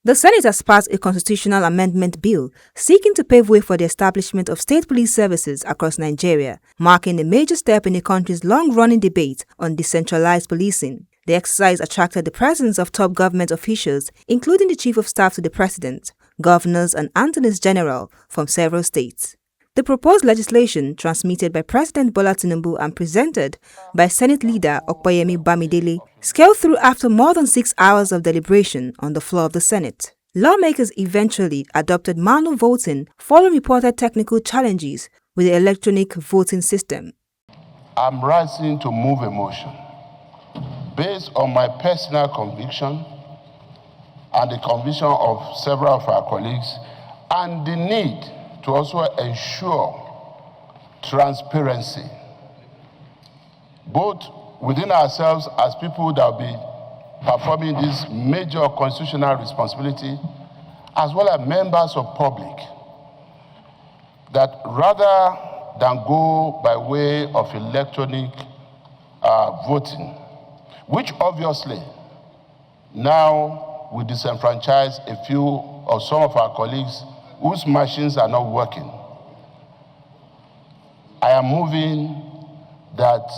The Senate has passed a constitutional amendment bill seeking to pave way for the establishment of state police services across Nigeria, marking a major step in the country's long-running debate on decentralized policing. The exercise attracted the presence of top government officials, including the Chief of Staff to the President, governors and attorneys general from several states. The proposed legislation, transmitted by President Bola Tinubu and presented by Senate leader Okoyemi Bamidele, scaled through after more than 6 hours of deliberation on the floor of the Senate. Lawmakers eventually adopted manual voting following reported technical challenges with the electronic voting system. I'm rising to move a motion based on my personal conviction and the conviction of several of our colleagues and the need to also ensure transparency, both within ourselves as people that will be performing this major constitutional responsibility, as well as members of public, that rather than go by way of electronic voting, which obviously now we disenfranchise a few or some of our colleagues whose machines are not working. I am moving that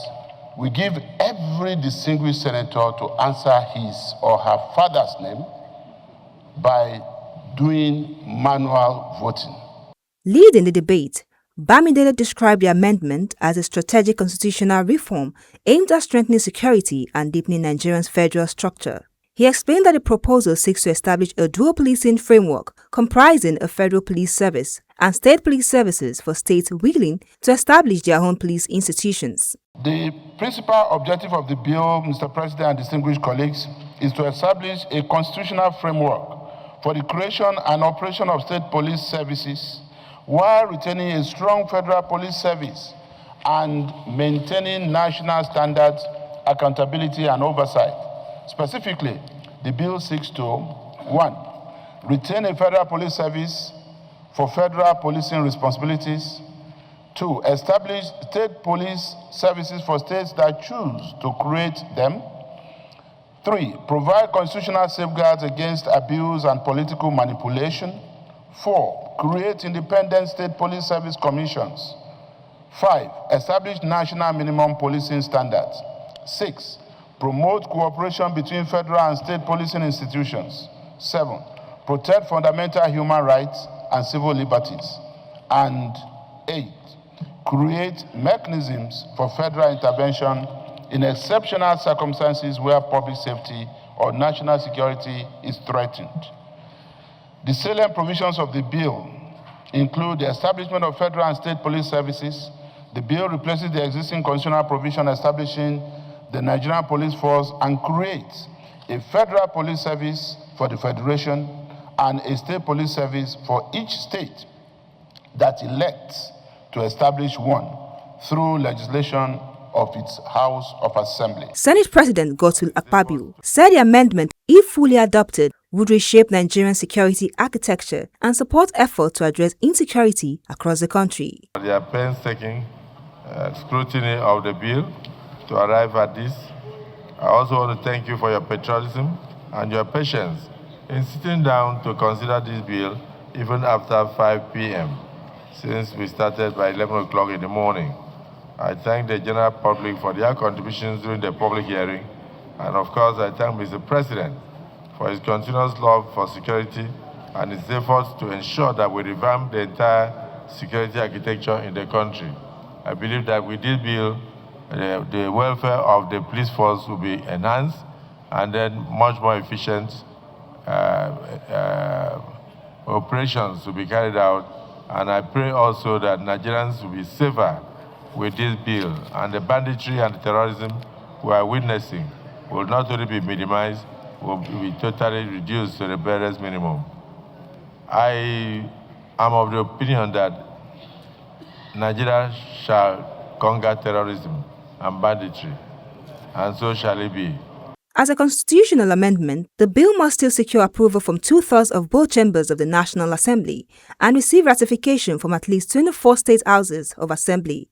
we give every distinguished senator to answer his or her father's name by doing manual voting. Leading the debate, Bamidele described the amendment as a strategic constitutional reform aimed at strengthening security and deepening Nigeria's federal structure. He explained that the proposal seeks to establish a dual policing framework comprising a federal police service and state police services for states willing to establish their own police institutions. The principal objective of the bill, Mr. President and distinguished colleagues, is to establish a constitutional framework for the creation and operation of state police services while retaining a strong federal police service and maintaining national standards, accountability, and oversight. Specifically, the bill seeks to 1. Retain a federal police service for federal policing responsibilities. 2. Establish state police services for states that choose to create them. 3. Provide constitutional safeguards against abuse and political manipulation. 4. Create independent state police service commissions. 5. Establish national minimum policing standards. 6. Promote cooperation between federal and state policing institutions. 7. Protect fundamental human rights and civil liberties. And 8. Create mechanisms for federal intervention in exceptional circumstances where public safety or national security is threatened. The salient provisions of the bill include the establishment of federal and state police services. The bill replaces the existing constitutional provision establishing the Nigerian Police Force and creates a federal police service for the Federation and a state police service for each state that elects to establish one through legislation of its House of Assembly. Senate President Godswill Akpabio said the amendment, if fully adopted, would reshape Nigerian security architecture and support efforts to address insecurity across the country. Their painstaking scrutiny of the bill to arrive at this. I also want to thank you for your patriotism and your patience in sitting down to consider this bill even after 5 p.m. since we started by 11 o'clock in the morning. I thank the general public for their contributions during the public hearing, and of course I thank Mr. President for his continuous love for security and his efforts to ensure that we revamp the entire security architecture in the country. I believe that with this bill, the welfare of the police force will be enhanced and then much more efficient operations will be carried out. And I pray also that Nigerians will be safer with this bill, and the banditry and the terrorism we are witnessing will not only be minimized, will be totally reduced to the barest minimum. I am of the opinion that Nigeria shall conquer terrorism and banditry, and so shall it be. As a constitutional amendment, the bill must still secure approval from 2/3 of both chambers of the National Assembly and receive ratification from at least 24 state houses of assembly,